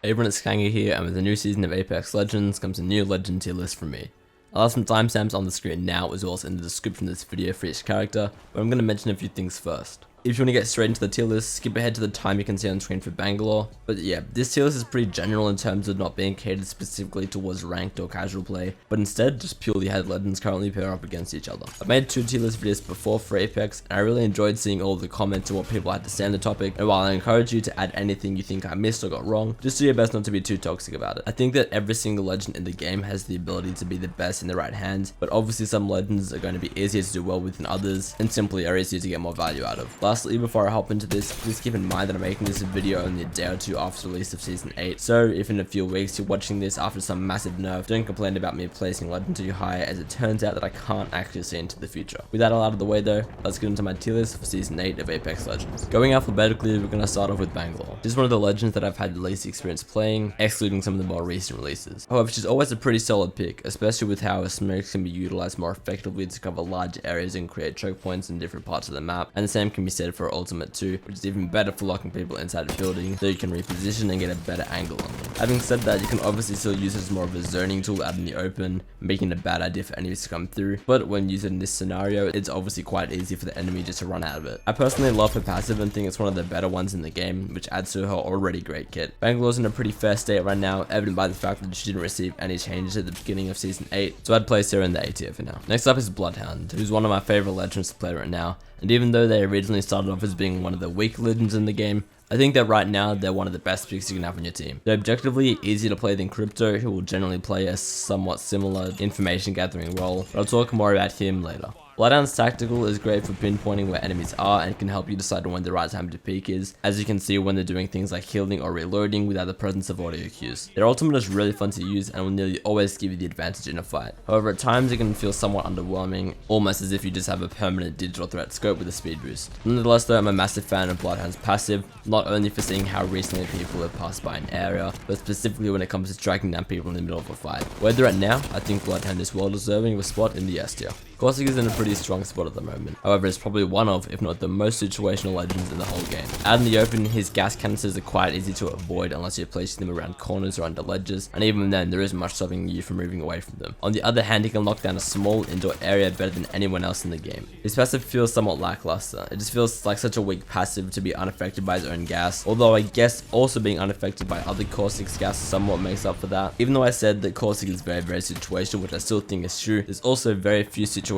Everyone, it's Kanga here, and with the new season of Apex Legends comes a new legend tier list from me. I'll have some timestamps on the screen now as well as in the description of this video for each character, but I'm going to mention a few things first. If you want to get straight into the tier list, skip ahead to the time you can see on screen for Bangalore. But yeah, this tier list is pretty general in terms of not being catered specifically towards ranked or casual play, but instead just purely how legends currently pair up against each other. I've made 2 tier list videos before for Apex, and I really enjoyed seeing all of the comments and what people had to say on the topic, and while I encourage you to add anything you think I missed or got wrong, just do your best not to be too toxic about it. I think that every single legend in the game has the ability to be the best in the right hands, but obviously some legends are going to be easier to do well with than others, and simply are easier to get more value out of. Lastly, before I hop into this, please keep in mind that I'm making this video only a day or 2 after the release of Season 8, so if in a few weeks you're watching this after some massive nerf, don't complain about me placing Legend too high, as it turns out that I can't actually see into the future. With that all out of the way though, let's get into my tier list for Season 8 of Apex Legends. Going alphabetically, we're going to start off with Bangalore. This is one of the legends that I've had the least experience playing, excluding some of the more recent releases. However, she's always a pretty solid pick, especially with how her smokes can be utilized more effectively to cover large areas and create choke points in different parts of the map, and the same can be said for her ultimate too, which is even better for locking people inside a building so you can reposition and get a better angle on them. Having said that, you can obviously still use it as more of a zoning tool out in the open, making it a bad idea for enemies to come through, but when used in this scenario, it's obviously quite easy for the enemy just to run out of it. I personally love her passive and think it's one of the better ones in the game, which adds to her already great kit. Bangalore's in a pretty fair state right now, evident by the fact that she didn't receive any changes at the beginning of Season 8, so I'd place her in the A tier for now. Next up is Bloodhound, who's one of my favorite legends to play right now, and even though they originally started off as being one of the weak legends in the game, I think that right now they're one of the best picks you can have on your team. They're objectively easier to play than Crytpo, who will generally play a somewhat similar information gathering role, but I'll talk more about him later. Bloodhound's tactical is great for pinpointing where enemies are and can help you decide when the right time to peek is, as you can see when they're doing things like healing or reloading without the presence of audio cues. Their ultimate is really fun to use and will nearly always give you the advantage in a fight. However, at times it can feel somewhat underwhelming, almost as if you just have a permanent digital threat scope with a speed boost. Nonetheless though, I'm a massive fan of Bloodhound's passive, not only for seeing how recently people have passed by an area, but specifically when it comes to tracking down people in the middle of a fight. Where they're at now, I think Bloodhound is well deserving of a spot in the S tier. Caustic is in a pretty strong spot at the moment, however it's probably one of, if not the most situational legends in the whole game. Out in the open, his gas canisters are quite easy to avoid unless you're placing them around corners or under ledges, and even then there isn't much stopping you from moving away from them. On the other hand, he can lock down a small indoor area better than anyone else in the game. His passive feels somewhat lackluster. It just feels like such a weak passive to be unaffected by his own gas, although I guess also being unaffected by other Caustic's gas somewhat makes up for that. Even though I said that Caustic is very situational, which I still think is true, there's also very few situations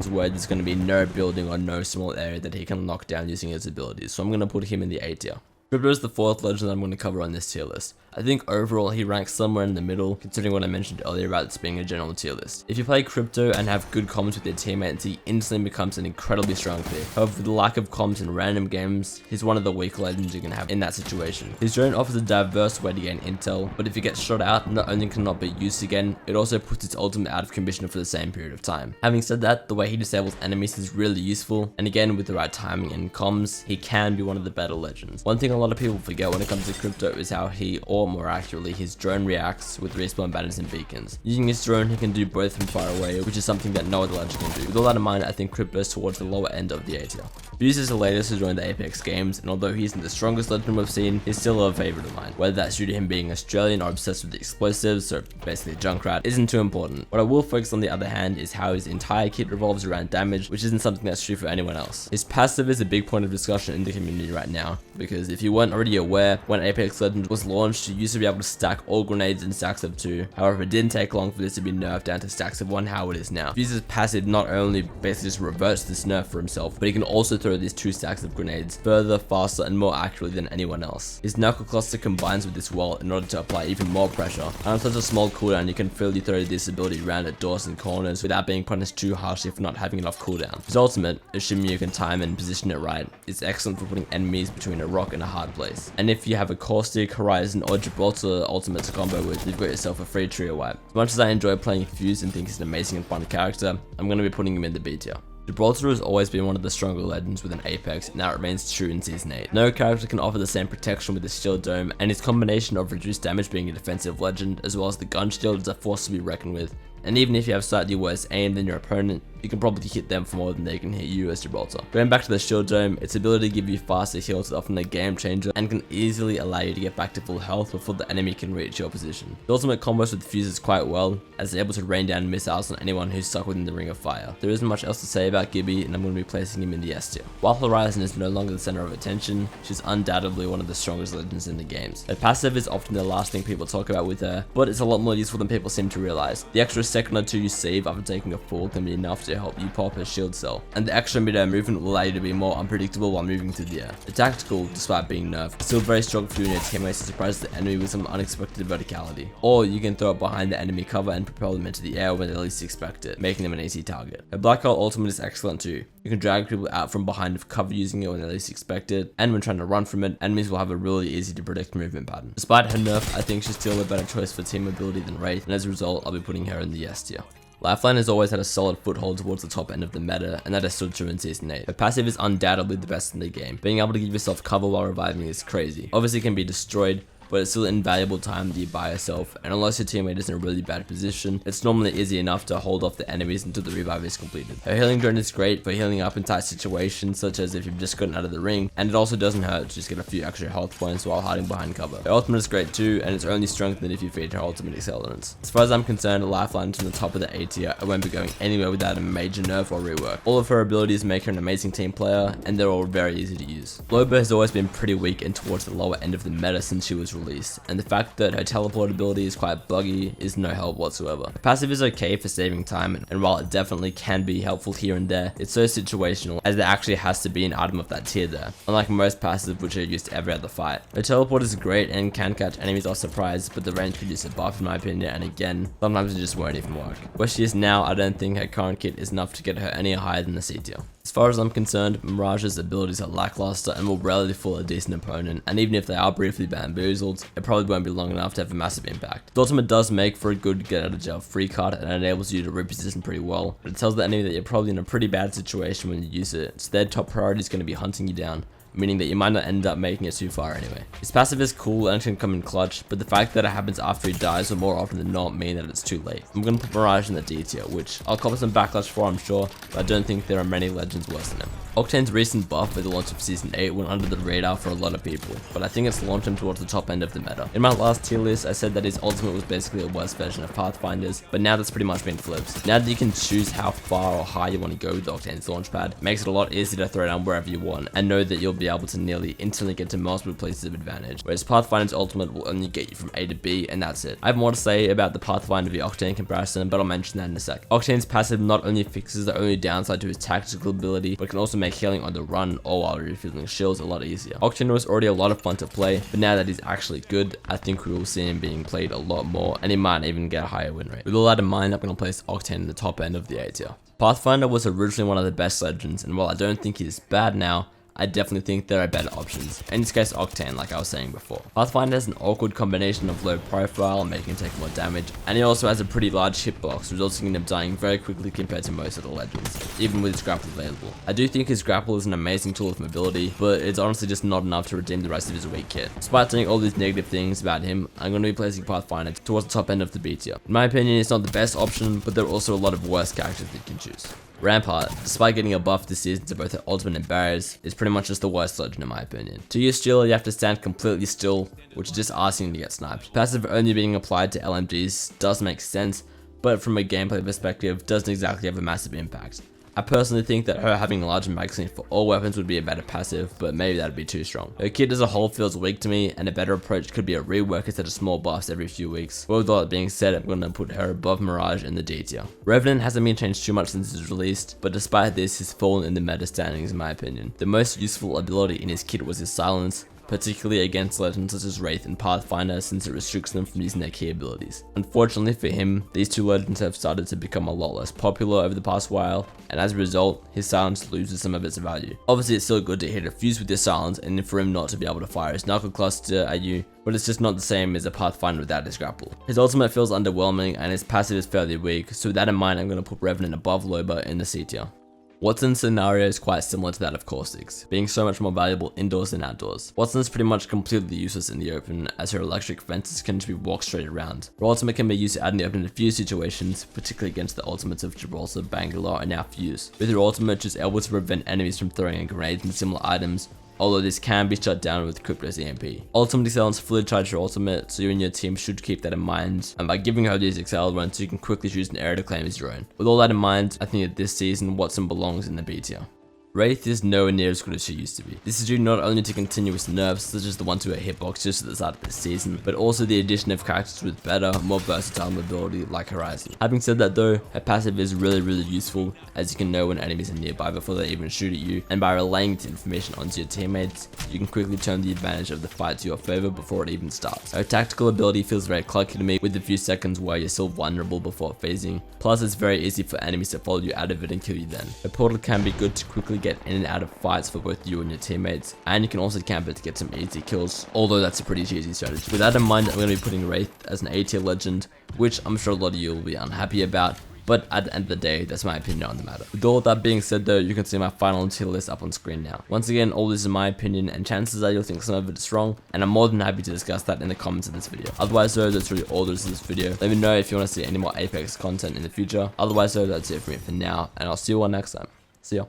where there's going to be no building or no small area that he can lock down using his abilities, so I'm going to put him in the A tier. Crytpo is the 4th legend that I'm going to cover on this tier list. I think overall he ranks somewhere in the middle, considering what I mentioned earlier about this being a general tier list. If you play Crytpo and have good comms with your teammates, he instantly becomes an incredibly strong pick. However, with the lack of comms in random games, he's one of the weak legends you can have in that situation. His drone offers a diverse way to gain intel, but if he gets shot out, not only can not be used again, it also puts its ultimate out of commission for the same period of time. Having said that, the way he disables enemies is really useful, and again with the right timing and comms, he can be one of the better legends. One thing a lot of people forget when it comes to Crytpo is how he, or more accurately, his drone reacts with respawn banners and beacons. Using his drone, he can do both from far away, which is something that no other legend can do. With all that in mind, I think Crytpo is towards the lower end of the A tier. Fuse is the latest to join the Apex games, and although he isn't the strongest legend we've seen, he's still a favourite of mine. Whether that's due to him being Australian or obsessed with the explosives, or basically a Junkrat, isn't too important. What I will focus on the other hand is how his entire kit revolves around damage, which isn't something that's true for anyone else. His passive is a big point of discussion in the community right now, because if you weren't already aware, when Apex Legends was launched, you used to be able to stack all grenades in stacks of 2. However, it didn't take long for this to be nerfed down to stacks of 1 how it is now. Fuse's passive not only basically just reverts this nerf for himself, but he can also throw these 2 stacks of grenades further, faster, and more accurately than anyone else. His knuckle cluster combines with this well in order to apply even more pressure, and on such a small cooldown you can freely throw this ability around at doors and corners without being punished too harshly for not having enough cooldown. His ultimate, assuming you can time and position it right, is excellent for putting enemies between a rock and a hard place. And if you have a Caustic, Horizon, or Gibraltar ultimate to combo with, you've got yourself a free trio wipe. As much as I enjoy playing Fuse and think he's an amazing and fun character, I'm going to be putting him in the B tier. Gibraltar has always been one of the stronger legends within Apex, and that remains true in Season 8. No character can offer the same protection with his shield dome, and his combination of reduced damage being a defensive legend, as well as the gun shield, is a force to be reckoned with. And even if you have slightly worse aim than your opponent, you can probably hit them for more than they can hit you as Gibraltar. Going back to the shield dome, its ability to give you faster heals is often a game changer and can easily allow you to get back to full health before the enemy can reach your position. The ultimate combos with fuses quite well, as it's able to rain down missiles on anyone who's stuck within the ring of fire. There isn't much else to say about Gibby, and I'm going to be placing him in the S tier. While Horizon is no longer the center of attention, she's undoubtedly one of the strongest legends in the games. Her passive is often the last thing people talk about with her, but it's a lot more useful than people seem to realize. The extra second or two you save after taking a fall can be enough to help you pop her shield cell, and the extra mid-air movement will allow you to be more unpredictable while moving through the air. The tactical, despite being nerfed, is still very strong for you and your teammates to surprise the enemy with some unexpected verticality. Or you can throw it behind the enemy cover and propel them into the air when they least expect it, making them an easy target. Her Black Hole ultimate is excellent too. You can drag people out from behind of cover using it when they least expect it, and when trying to run from it, enemies will have a really easy to predict movement pattern. Despite her nerf, I think she's still a better choice for team ability than Wraith, and as a result, I'll be putting her in the S tier. Lifeline has always had a solid foothold towards the top end of the meta, and that has stood true in Season 8. Her passive is undoubtedly the best in the game. Being able to give yourself cover while reviving is crazy. Obviously it can be destroyed, but it's still invaluable time that you buy yourself, and unless your teammate is in a really bad position, it's normally easy enough to hold off the enemies until the revive is completed. Her healing drone is great for healing up in tight situations, such as if you've just gotten out of the ring, and it also doesn't hurt to just get a few extra health points while hiding behind cover. Her ultimate is great too, and it's only strengthened if you feed her ultimate accelerants. As far as I'm concerned, Lifeline is on the top of the A tier. I won't be going anywhere without a major nerf or rework. All of her abilities make her an amazing team player, and they're all very easy to use. Loba has always been pretty weak and towards the lower end of the meta since she was released, and the fact that her teleport ability is quite buggy is no help whatsoever. Her passive is okay for saving time, and while it definitely can be helpful here and there, it's so situational as there actually has to be an item of that tier there, unlike most passives which are used every other fight. Her teleport is great and can catch enemies off surprise, but the range could use a buff in my opinion, and again, sometimes it just won't even work. Where she is now, I don't think her current kit is enough to get her any higher than the C tier. As far as I'm concerned, Mirage's abilities are lackluster and will rarely fool a decent opponent, and even if they are briefly bamboozled, it probably won't be long enough to have a massive impact. The ultimate does make for a good get out of jail free card and enables you to reposition pretty well, but it tells the enemy that you're probably in a pretty bad situation when you use it, so their top priority is going to be hunting you down, meaning that you might not end up making it too far anyway. His passive is cool and can come in clutch, but the fact that it happens after he dies will more often than not mean that it's too late. I'm going to put Mirage in the D tier, which I'll cover some backlash for I'm sure, but I don't think there are many legends worse than him. Octane's recent buff with the launch of Season 8 went under the radar for a lot of people, but I think it's launched him towards the top end of the meta. In my last tier list, I said that his ultimate was basically a worse version of Pathfinder's, but now that's pretty much been flipped. Now that you can choose how far or high you want to go with Octane's launchpad, it makes it a lot easier to throw down wherever you want, and know that you'll be able to nearly instantly get to multiple places of advantage, whereas Pathfinder's ultimate will only get you from A to B, and that's it. I have more to say about the Pathfinder v Octane comparison, but I'll mention that in a sec. Octane's passive not only fixes the only downside to his tactical ability, but can also make healing on the run or while refilling shields a lot easier. Octane was already a lot of fun to play, but now that he's actually good, I think we will see him being played a lot more, and he might even get a higher win rate. With all that in mind, I'm going to place Octane in the top end of the A tier. Pathfinder was originally one of the best legends, and while I don't think he's bad now, I definitely think there are better options. In this case, Octane, like I was saying before. Pathfinder has an awkward combination of low profile, making him take more damage, and he also has a pretty large hitbox, resulting in him dying very quickly compared to most of the legends, even with his grapple available. I do think his grapple is an amazing tool of mobility, but it's honestly just not enough to redeem the rest of his weak kit. Despite saying all these negative things about him, I'm going to be placing Pathfinder towards the top end of the B tier. In my opinion, it's not the best option, but there are also a lot of worse characters that you can choose. Rampart, despite getting a buff this season to both her ultimate and barriers, is pretty much just the worst legend in my opinion. To use Stealer, you have to stand completely still, which is just asking to get sniped. Passive only being applied to LMGs does make sense, but from a gameplay perspective, doesn't exactly have a massive impact. I personally think that her having a larger magazine for all weapons would be a better passive, but maybe that'd be too strong. Her kit as a whole feels weak to me, and a better approach could be a rework instead of small buffs every few weeks. But with all that being said, I'm going to put her above Mirage in the D tier. Revenant hasn't been changed too much since it's released, but despite this, he's fallen in the meta standings in my opinion. The most useful ability in his kit was his silence, particularly against legends such as Wraith and Pathfinder, since it restricts them from using their key abilities. Unfortunately for him, these two legends have started to become a lot less popular over the past while, and as a result, his silence loses some of its value. Obviously, it's still good to hit a fuse with your silence and for him not to be able to fire his knuckle cluster at you, but it's just not the same as a Pathfinder without his grapple. His ultimate feels underwhelming and his passive is fairly weak, so with that in mind, I'm going to put Revenant above Loba in the C tier. Wattson's scenario is quite similar to that of Caustic's, being so much more valuable indoors than outdoors. Watson's pretty much completely useless in the open, as her electric fences can just be walked straight around. Her ultimate can be used out in the open in a few situations, particularly against the ultimates of Gibraltar, Bangalore, and now Fuse. With her ultimate, she's able to prevent enemies from throwing grenades and similar items, although this can be shut down with Crytpo's EMP. Ultimately, Silence fully charged her ultimate, so you and your team should keep that in mind, and by giving her these excel runs, you can quickly choose an area to claim as your own. With all that in mind, I think that this season, Wattson belongs in the B tier. Wraith is nowhere near as good as she used to be. This is due not only to continuous nerfs, such as the one to her hitbox just at the start of this season, but also the addition of characters with better, more versatile mobility like Horizon. Having said that though, her passive is really useful, as you can know when enemies are nearby before they even shoot at you, and by relaying this information onto your teammates, you can quickly turn the advantage of the fight to your favor before it even starts. Her tactical ability feels very clunky to me, with a few seconds where you're still vulnerable before phasing, plus it's very easy for enemies to follow you out of it and kill you then. Her portal can be good to quickly get in and out of fights for both you and your teammates, and you can also camp it to get some easy kills, although that's a pretty cheesy strategy. With that in mind, I'm going to be putting Wraith as an A tier legend, which I'm sure a lot of you will be unhappy about, but at the end of the day, that's my opinion on the matter. With all that being said though, you can see my final tier list up on screen now. Once again, all this is my opinion, and chances are you'll think some of it is wrong, and I'm more than happy to discuss that in the comments of this video. Otherwise though, that's really all there is to this video. Let me know if you want to see any more Apex content in the future. Otherwise though, that's it for me for now, and I'll see you all next time. See ya.